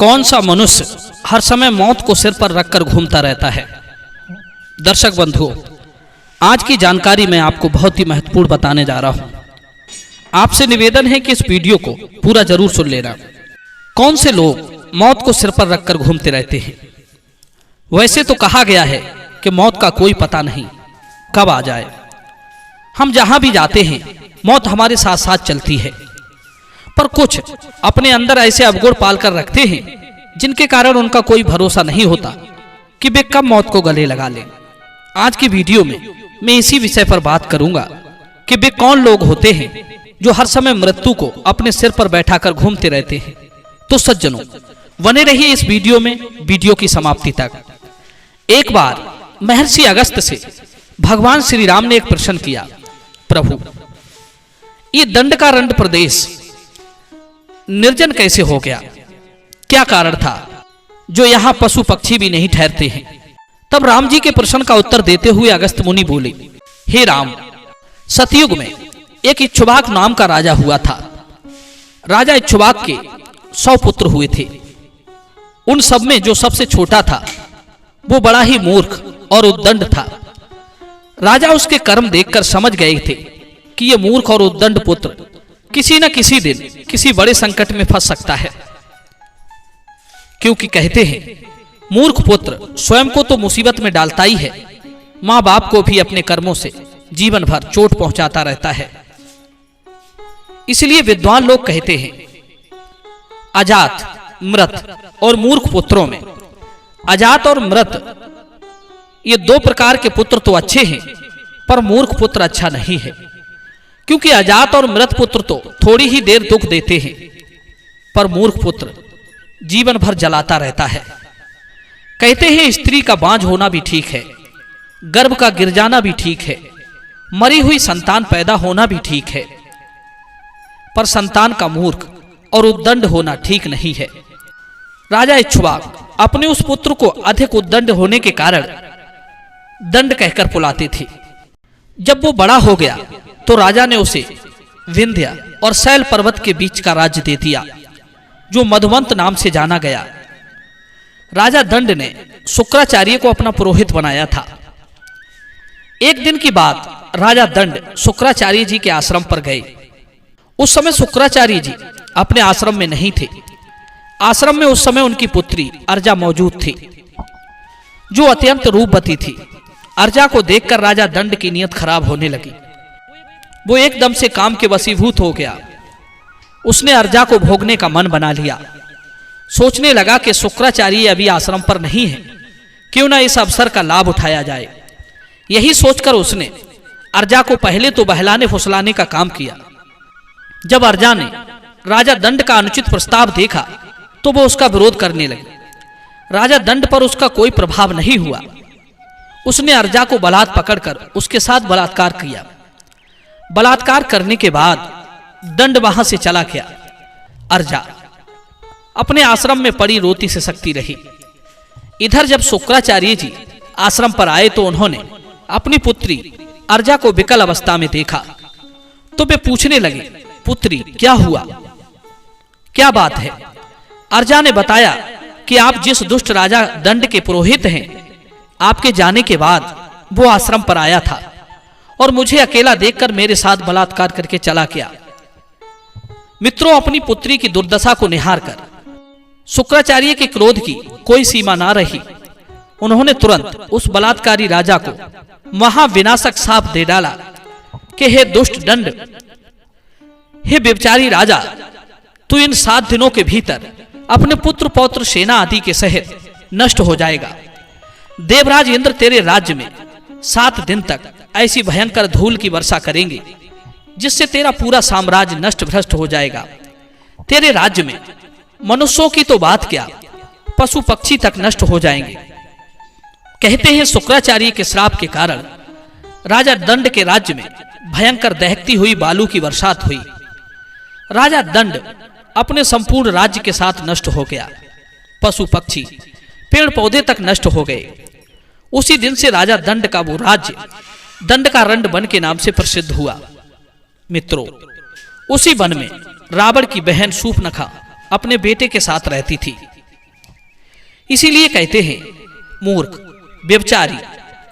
कौन सा मनुष्य हर समय मौत को सिर पर रखकर घूमता रहता है। दर्शक बंधुओं, आज की जानकारी मैं आपको बहुत ही महत्वपूर्ण बताने जा रहा हूं। आपसे निवेदन है कि इस वीडियो को पूरा जरूर सुन लेना। कौन से लोग मौत को सिर पर रखकर घूमते रहते हैं। वैसे तो कहा गया है कि मौत का कोई पता नहीं कब आ जाए। हम जहां भी जाते हैं मौत हमारे साथ साथ चलती है, पर कुछ अपने अंदर ऐसे अवगुण पाल कर रखते हैं जिनके कारण उनका कोई भरोसा नहीं होता कि वे कब मौत को गले लगा लें। आज की वीडियो में मैं इसी विषय पर बात करूंगा कि वे कौन लोग होते हैं जो हर समय मृत्यु को अपने सिर पर बैठाकर घूमते रहते हैं। तो सज्जनों, बने रहिए इस वीडियो में वीडियो की समाप्ति तक। एक बार महर्षि अगस्त्य से भगवान श्री राम ने एक प्रश्न किया, प्रभु ये दंडकारण्य प्रदेश निर्जन कैसे हो गया? क्या कारण था जो यहां पशु पक्षी भी नहीं ठहरते हैं? तब राम जी के प्रश्न का उत्तर देते हुए अगस्त्य मुनि बोले, हे राम, सतयुग में एक इक्ष्वाक नाम का राजा हुआ था। राजा इक्ष्वाक के 100 पुत्र हुए थे। उन सब में जो सबसे छोटा था वो बड़ा ही मूर्ख और उद्दंड था। राजा उसके कर्म देखकर समझ गए थे कि ये मूर्ख और उद्दंड पुत्र किसी न किसी दिन किसी बड़े संकट में फंस सकता है, क्योंकि कहते हैं मूर्ख पुत्र स्वयं को तो मुसीबत में डालता ही है, मां बाप को भी अपने कर्मों से जीवन भर चोट पहुंचाता रहता है। इसलिए विद्वान लोग कहते हैं अजात, मृत और मूर्ख पुत्रों में अजात और मृत ये 2 प्रकार के पुत्र तो अच्छे हैं, पर मूर्ख पुत्र अच्छा नहीं है। क्योंकि अजात और मृत पुत्र तो थोड़ी ही देर दुख देते हैं, पर मूर्ख पुत्र जीवन भर जलाता रहता है। कहते हैं स्त्री का बांझ होना भी ठीक है, गर्भ का गिर जाना भी ठीक है, मरी हुई संतान पैदा होना भी ठीक है, पर संतान का मूर्ख और उद्दंड होना ठीक नहीं है। राजा इक्ष्वाक अपने उस पुत्र को अधिक उद्दंड होने के कारण दंड कहकर बुलाते थे। जब वो बड़ा हो गया तो राजा ने उसे विंध्य और शैल पर्वत के बीच का राज्य दे दिया, जो मधुवंत नाम से जाना गया। राजा दंड ने शुक्राचार्य को अपना पुरोहित बनाया था। एक दिन की बात, राजा दंड शुक्राचार्य जी के आश्रम पर गए। उस समय शुक्राचार्य जी अपने आश्रम में नहीं थे। आश्रम में उस समय उनकी पुत्री अर्जा मौजूद थी, जो अत्यंत रूपवती थी। अर्जा को देखकर राजा दंड की नीयत खराब होने लगी। वो एकदम से काम के वशीभूत हो गया। उसने अर्जा को भोगने का मन बना लिया। सोचने लगा कि शुक्राचार्य अभी आश्रम पर नहीं है, क्यों ना इस अवसर का लाभ उठाया जाए। यही सोचकर उसने अर्जा को पहले तो बहलाने फुसलाने का काम किया। जब अर्जा ने राजा दंड का अनुचित प्रस्ताव देखा तो वो उसका विरोध करने लगी। राजा दंड पर उसका कोई प्रभाव नहीं हुआ। उसने अर्जा को बलात् पकड़कर उसके साथ बलात्कार किया। बलात्कार करने के बाद दंड वहां से चला गया। अर्जा अपने आश्रम में पड़ी रोती से सकती रही। इधर जब शुक्राचार्य जी आश्रम पर आए तो उन्होंने अपनी पुत्री अर्जा को विकल अवस्था में देखा तो वे पूछने लगे, पुत्री क्या हुआ, क्या बात है? अर्जा ने बताया कि आप जिस दुष्ट राजा दंड के पुरोहित हैं, आपके जाने के बाद वो आश्रम पर आया था और मुझे अकेला देखकर मेरे साथ बलात्कार करके चला गया। मित्रों, अपनी पुत्री की दुर्दशा को निहार कर शुक्राचार्य के क्रोध की कोई सीमा ना रही। उन्होंने तुरंत उस बलात्कारी राजा को महाविनाशक शाप दे डाला कि हे दुष्ट दंड, हे व्यभिचारी राजा, तू इन 7 दिनों के भीतर अपने पुत्र पौत्र सेना आदि के सहित नष्ट हो जाएगा। देवराज इंद्र तेरे राज्य में 7 दिन तक ऐसी भयंकर धूल की वर्षा करेंगे जिससे तेरा पूरा साम्राज्य नष्ट भ्रष्ट हो जाएगा। तेरे राज्य में मनुष्यों की तो बात क्या, पशु पक्षी तक नष्ट हो जाएंगे। कहते हैं शुक्राचार्य के श्राप के कारण राजा दंड के राज्य में भयंकर दहकती हुई बालू की बरसात हुई। राजा दंड अपने संपूर्ण राज्य के साथ नष्ट हो गया। पशु पक्षी पेड़ पौधे तक नष्ट हो गए। उसी दिन से राजा दंड का वो राज्य दंडकारण्य वन के नाम से प्रसिद्ध हुआ। मित्रों, उसी वन में रावण की बहन शूर्पणखा अपने बेटे के साथ रहती थी। इसीलिए कहते हैं मूर्ख, व्यभिचारी,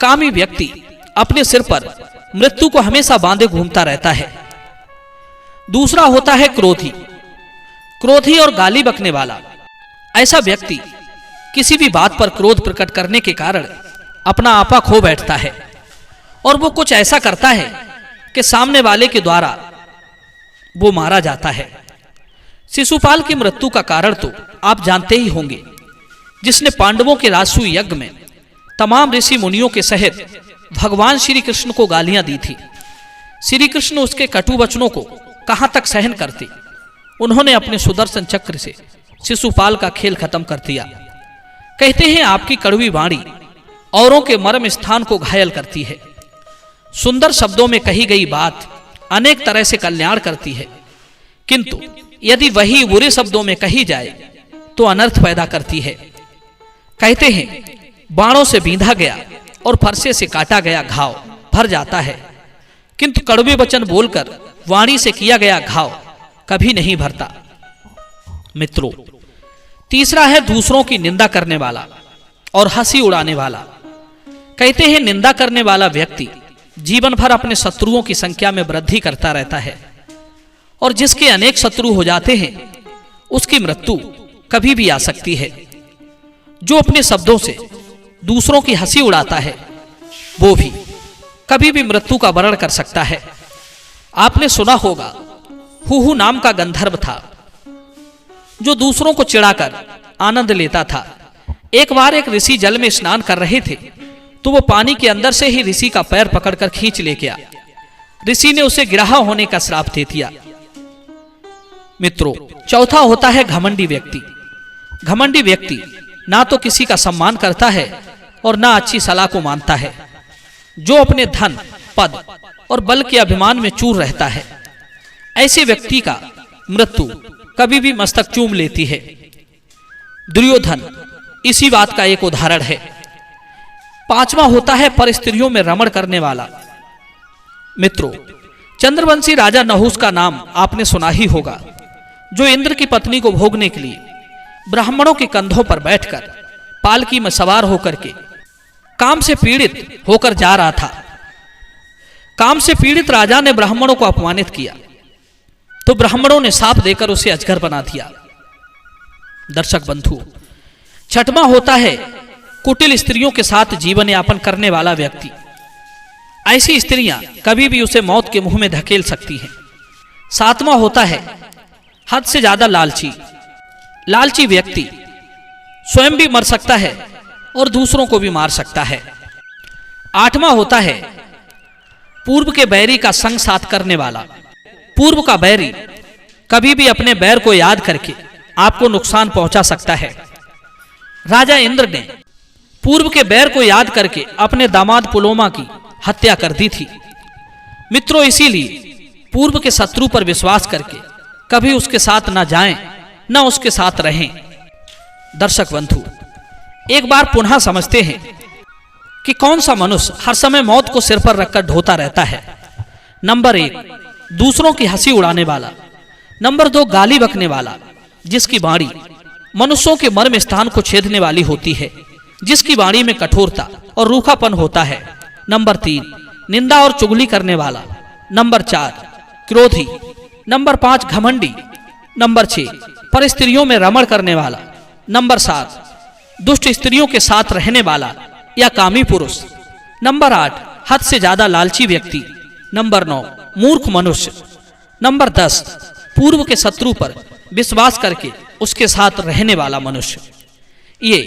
कामी व्यक्ति अपने सिर पर मृत्यु को हमेशा बांधे घूमता रहता है। दूसरा होता है क्रोधी। क्रोधी और गाली बकने वाला। ऐसा व्यक्ति किसी भी बात पर क्रोध प्रकट करने के कारण अपना आपा खो बैठता है और वो कुछ ऐसा करता है कि सामने वाले के द्वारा वो मारा जाता है। शिशुपाल की मृत्यु का कारण तो आप जानते ही होंगे, जिसने पांडवों के राजसूय यज्ञ में तमाम ऋषि मुनियों के सहित भगवान श्री कृष्ण को गालियां दी थी। श्री कृष्ण उसके कटु वचनों को कहां तक सहन करते, उन्होंने अपने सुदर्शन चक्र से शिशुपाल का खेल खत्म कर दिया। कहते हैं आपकी कड़वी वाणी औरों के मर्म स्थान को घायल करती है। सुंदर शब्दों में कही गई बात अनेक तरह से कल्याण करती है, किंतु यदि वही बुरे शब्दों में कही जाए तो अनर्थ पैदा करती है। कहते हैं बाणों से बींधा गया और फरसे से काटा गया घाव भर जाता है, किंतु कड़वे वचन बोलकर वाणी से किया गया घाव कभी नहीं भरता। मित्रों, तीसरा है दूसरों की निंदा करने वाला और हंसी उड़ाने वाला। कहते हैं निंदा करने वाला व्यक्ति जीवन भर अपने शत्रुओं की संख्या में वृद्धि करता रहता है और जिसके अनेक शत्रु हो जाते हैं उसकी मृत्यु कभी भी आ सकती है। जो अपने शब्दों से दूसरों की हंसी उड़ाता है वो भी कभी भी मृत्यु का वर्ण कर सकता है। आपने सुना होगा हुहु नाम का गंधर्व था जो दूसरों को चिढ़ाकर आनंद लेता था। एक बार एक ऋषि जल में स्नान कर रहे थे तो वो पानी के अंदर से ही ऋषि का पैर पकड़कर खींच ले गया। ऋषि ने उसे गिरहा होने का श्राप दे दिया। मित्रों, चौथा होता है घमंडी व्यक्ति। घमंडी व्यक्ति ना तो किसी का सम्मान करता है और ना अच्छी सलाह को मानता है। जो अपने धन, पद और बल के अभिमान में चूर रहता है, ऐसे व्यक्ति का मृत्यु कभी भी मस्तक चूम लेती है। दुर्योधन इसी बात का एक उदाहरण है। पांचवा होता है पर स्त्रियों में रमण करने वाला। मित्रों, चंद्रवंशी राजा नहुस का नाम आपने सुना ही होगा, जो इंद्र की पत्नी को भोगने के लिए ब्राह्मणों के कंधों पर बैठकर पालकी में सवार होकर के काम से पीड़ित होकर जा रहा था। काम से पीड़ित राजा ने ब्राह्मणों को अपमानित किया तो ब्राह्मणों ने शाप देकर उसे अजगर बना दिया। दर्शक बंधु, छठवां होता है कुटिल स्त्रियों के साथ जीवन यापन करने वाला व्यक्ति। ऐसी स्त्रियां कभी भी उसे मौत के मुंह में धकेल सकती हैं। सातवां होता है हद से ज्यादा लालची। लालची व्यक्ति स्वयं भी मर सकता है और दूसरों को भी मार सकता है। आठवां होता है पूर्व के बैरी का संग साथ करने वाला। पूर्व का बैरी कभी भी अपने बैर को याद करके आपको नुकसान पहुंचा सकता है। राजा इंद्र ने पूर्व के बैर को याद करके अपने दामाद पुलोमा की हत्या कर दी थी। मित्रों, इसीलिए पूर्व के शत्रु पर विश्वास करके कभी उसके साथ ना जाएं, ना उसके साथ रहें। दर्शक बंधु, एक बार पुनः समझते हैं कि कौन सा मनुष्य हर समय मौत को सिर पर रखकर ढोता रहता है। नंबर 1, दूसरों की हंसी उड़ाने वाला। नंबर 2, गाली बकने वाला, जिसकी वाणी मनुष्यों के मर्म स्थान को छेदने वाली होती है, जिसकी वाणी में कठोरता और रूखापन होता है। नंबर 3, निंदा और चुगली करने वाला। नंबर 4, क्रोधी। नंबर 5, घमंडी। नंबर 6, पर स्त्रियों में रमण करने वाला। नंबर 7, दुष्ट स्त्रियों के साथ रहने वाला या कामी पुरुष। नंबर 8, हद से ज्यादा लालची व्यक्ति। नंबर 9, मूर्ख मनुष्य। नंबर 10, पूर्व के शत्रु पर विश्वास करके उसके साथ रहने वाला मनुष्य। ये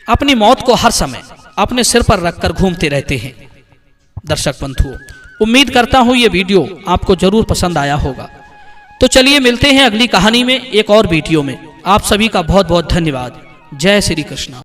अपनी मौत को हर समय अपने सिर पर रखकर घूमते रहते हैं। दर्शक बंधुओं, उम्मीद करता हूं ये वीडियो आपको जरूर पसंद आया होगा। तो चलिए मिलते हैं अगली कहानी में एक और वीडियो में। आप सभी का बहुत बहुत धन्यवाद। जय श्री कृष्ण।